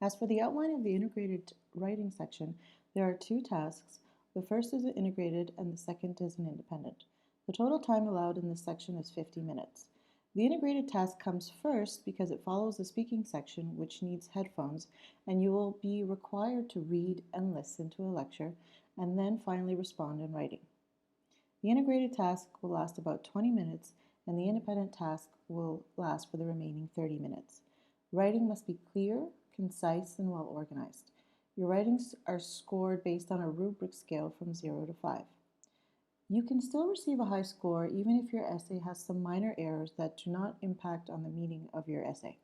As for the outline of the integrated writing section, there are two tasks. The first is an integrated and the second is an independent. The total time allowed in this section is 50 minutes. The integrated task comes first because it follows the speaking section, which needs headphones, and you will be required to read and listen to a lecture, and then finally respond in writing. The integrated task will last about 20 minutes, and the independent task will last for the remaining 30 minutes. Writing must be clear, concise, and well organized. Your writings are scored based on a rubric scale from 0 to 5. You can still receive a high score even if your essay has some minor errors that do not impact on the meaning of your essay.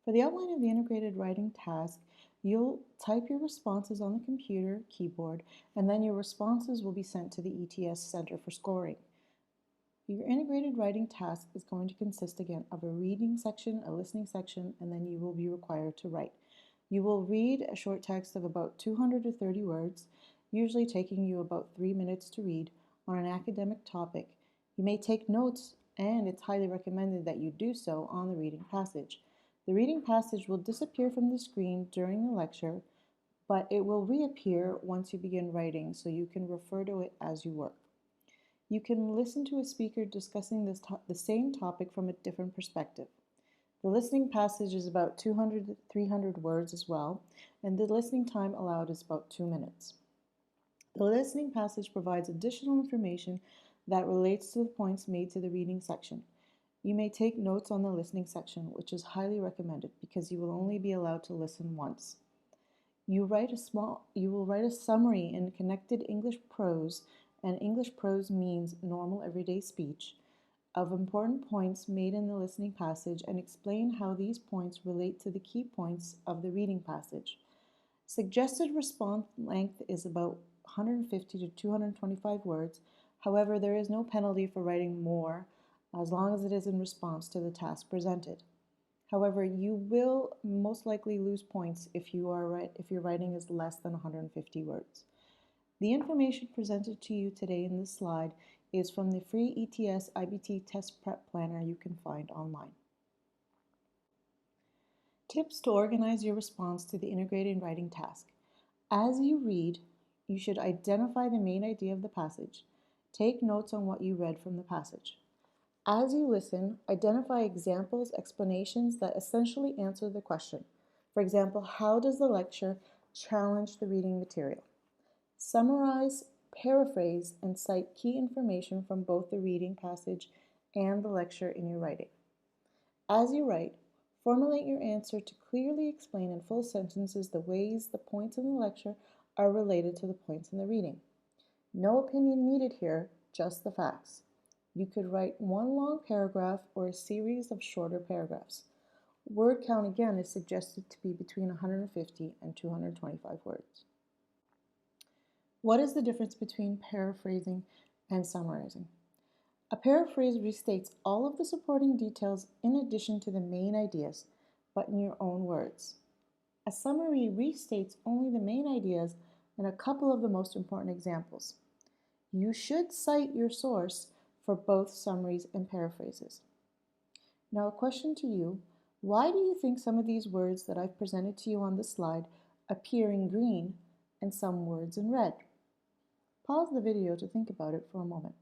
For the outline of the integrated writing task, you'll type your responses on the computer keyboard, and then your responses will be sent to the ETS Center for scoring. Your integrated writing task is going to consist again of a reading section, a listening section, and then you will be required to write. You will read a short text of about 200 to 30 words, usually taking you about 3 minutes to read, on an academic topic. You may take notes, and it's highly recommended that you do so on the reading passage. The reading passage will disappear from the screen during the lecture, but it will reappear once you begin writing, so you can refer to it as you work. You can listen to a speaker discussing the same topic from a different perspective. The listening passage is about 200 to 300 words as well, and the listening time allowed is about 2 minutes. The listening passage provides additional information that relates to the points made to the reading section. You may take notes on the listening section, which is highly recommended because you will only be allowed to listen once. You will write a summary in connected English prose, and English prose means normal everyday speech, of important points made in the listening passage and explain how these points relate to the key points of the reading passage. Suggested response length is about 150 to 225 words. However, there is no penalty for writing more as long as it is in response to the task presented. However, you will most likely lose points if your writing is less than 150 words. The information presented to you today in this slide is from the free ETS iBT test prep planner you can find online. Tips to organize your response to the integrated writing task. As you read, you should identify the main idea of the passage. Take notes on what you read from the passage. As you listen, identify examples, explanations that essentially answer the question. For example, how does the lecture challenge the reading material? Summarize, paraphrase, and cite key information from both the reading passage and the lecture in your writing. As you write, formulate your answer to clearly explain in full sentences the ways the points in the lecture are related to the points in the reading. No opinion needed here, just the facts. You could write one long paragraph or a series of shorter paragraphs. Word count again is suggested to be between 150 and 225 words. What is the difference between paraphrasing and summarizing? A paraphrase restates all of the supporting details in addition to the main ideas, but in your own words. A summary restates only the main ideas and a couple of the most important examples. You should cite your source for both summaries and paraphrases. Now a question to you, why do you think some of these words that I've presented to you on this slide appear in green and some words in red? Pause the video to think about it for a moment.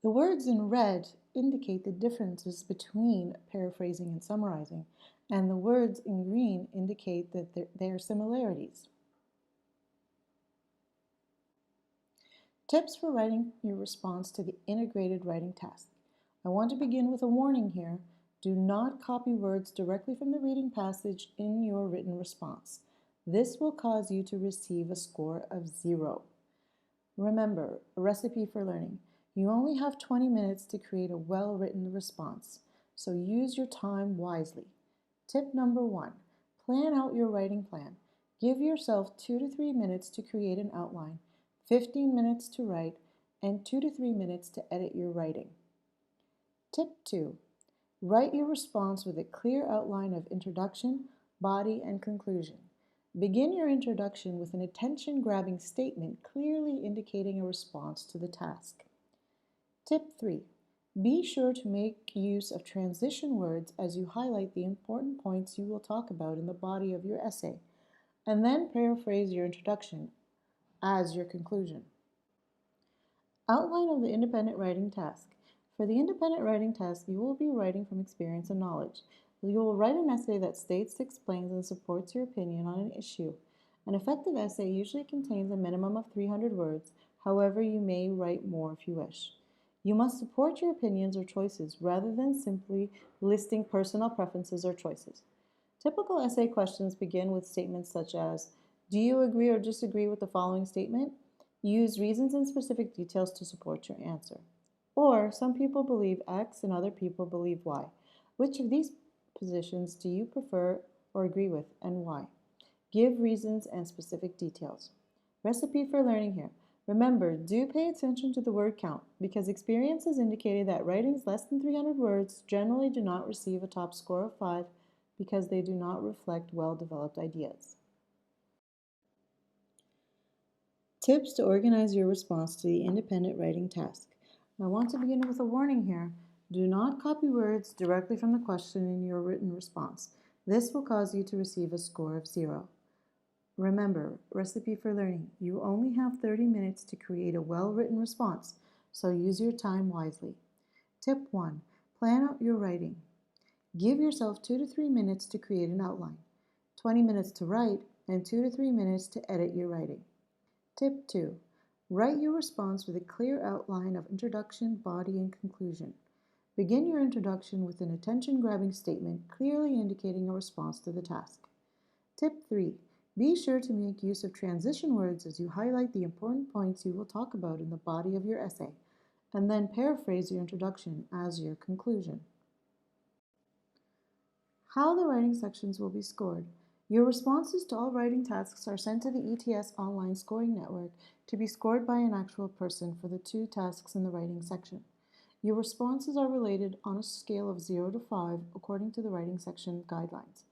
The words in red indicate the differences between paraphrasing and summarizing, and the words in green indicate that there are similarities. Tips for writing your response to the integrated writing task. I want to begin with a warning here. Do not copy words directly from the reading passage in your written response. This will cause you to receive a score of 0. Remember, a recipe for learning. You only have 20 minutes to create a well-written response, so use your time wisely. Tip number 1, plan out your writing plan. Give yourself 2 to 3 minutes to create an outline, 15 minutes to write, and 2 to 3 minutes to edit your writing. Tip 2, write your response with a clear outline of introduction, body, and conclusion. Begin your introduction with an attention-grabbing statement clearly indicating a response to the task. Tip 3. Be sure to make use of transition words as you highlight the important points you will talk about in the body of your essay, and then paraphrase your introduction as your conclusion. Outline of the independent writing task. For the independent writing task, you will be writing from experience and knowledge. You will write an essay that states, explains, and supports your opinion on an issue. An effective essay usually contains a minimum of 300 words. However, you may write more if you wish. You must support your opinions or choices rather than simply listing personal preferences or choices. Typical essay questions begin with statements such as, do you agree or disagree with the following statement? Use reasons and specific details to support your answer. Or, some people believe X and other people believe Y. Which of these positions do you prefer or agree with, and why? Give reasons and specific details. Recipe for learning here. Remember, do pay attention to the word count, because experience has indicated that writings less than 300 words generally do not receive a top score of 5 because they do not reflect well-developed ideas. Tips to organize your response to the independent writing task. I want to begin with a warning here. Do not copy words directly from the question in your written response. This will cause you to receive a score of 0. Remember, recipe for learning. You only have 30 minutes to create a well-written response, so use your time wisely. Tip 1. Plan out your writing. Give yourself 2 to 3 minutes to create an outline, 20 minutes to write, and 2 to 3 minutes to edit your writing. Tip 2. Write your response with a clear outline of introduction, body, and conclusion. Begin your introduction with an attention-grabbing statement clearly indicating a response to the task. Tip 3. Be sure to make use of transition words as you highlight the important points you will talk about in the body of your essay, and then paraphrase your introduction as your conclusion. How the writing sections will be scored. Your responses to all writing tasks are sent to the ETS online scoring network to be scored by an actual person for the 2 tasks in the writing section. Your responses are related on a scale of 0 to 5 according to the writing section guidelines.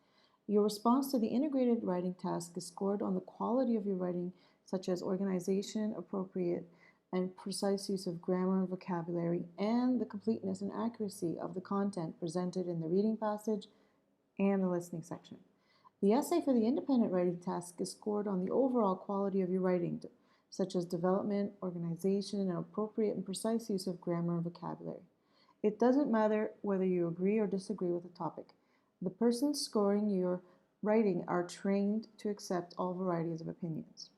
Your response to the integrated writing task is scored on the quality of your writing, such as organization, appropriate, and precise use of grammar and vocabulary, and the completeness and accuracy of the content presented in the reading passage and the listening section. The essay for the independent writing task is scored on the overall quality of your writing, such as development, organization, and appropriate and precise use of grammar and vocabulary. It doesn't matter whether you agree or disagree with the topic. The persons scoring your writing are trained to accept all varieties of opinions.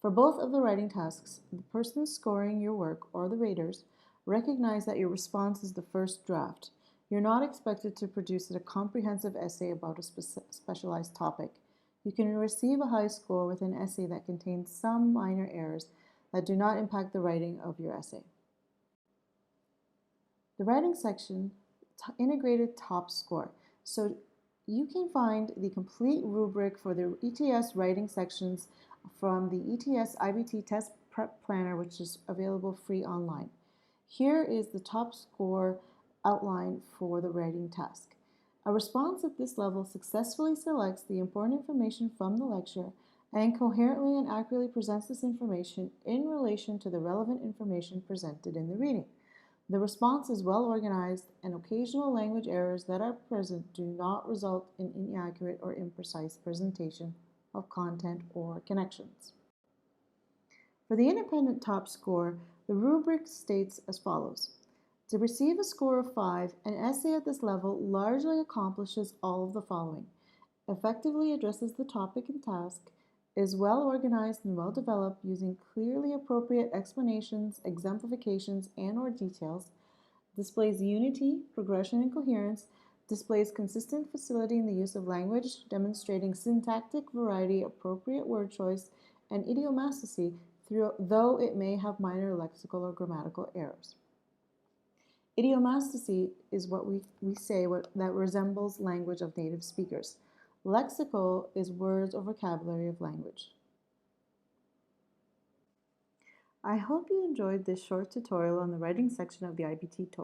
For both of the writing tasks, the persons scoring your work, or the raters, recognize that your response is the first draft. You're not expected to produce a comprehensive essay about a specialized topic. You can receive a high score with an essay that contains some minor errors that do not impact the writing of your essay. The writing section, integrated top score. So you can find the complete rubric for the ETS writing sections from the ETS iBT test prep planner, which is available free online. Here is the top score outline for the writing task. A response at this level successfully selects the important information from the lecture and coherently and accurately presents this information in relation to the relevant information presented in the reading. The response is well organized, and occasional language errors that are present do not result in inaccurate or imprecise presentation of content or connections. For the independent top score, the rubric states as follows. To receive a score of 5, an essay at this level largely accomplishes all of the following: effectively addresses the topic and task, is well organized and well developed using clearly appropriate explanations, exemplifications, and/or details, displays unity, progression, and coherence, displays consistent facility in the use of language, demonstrating syntactic variety, appropriate word choice, and idiomaticity, though it may have minor lexical or grammatical errors. Idiomaticity is what we say that resembles language of native speakers. Lexical is words or vocabulary of language. I hope you enjoyed this short tutorial on the writing section of the IBT TOEFL.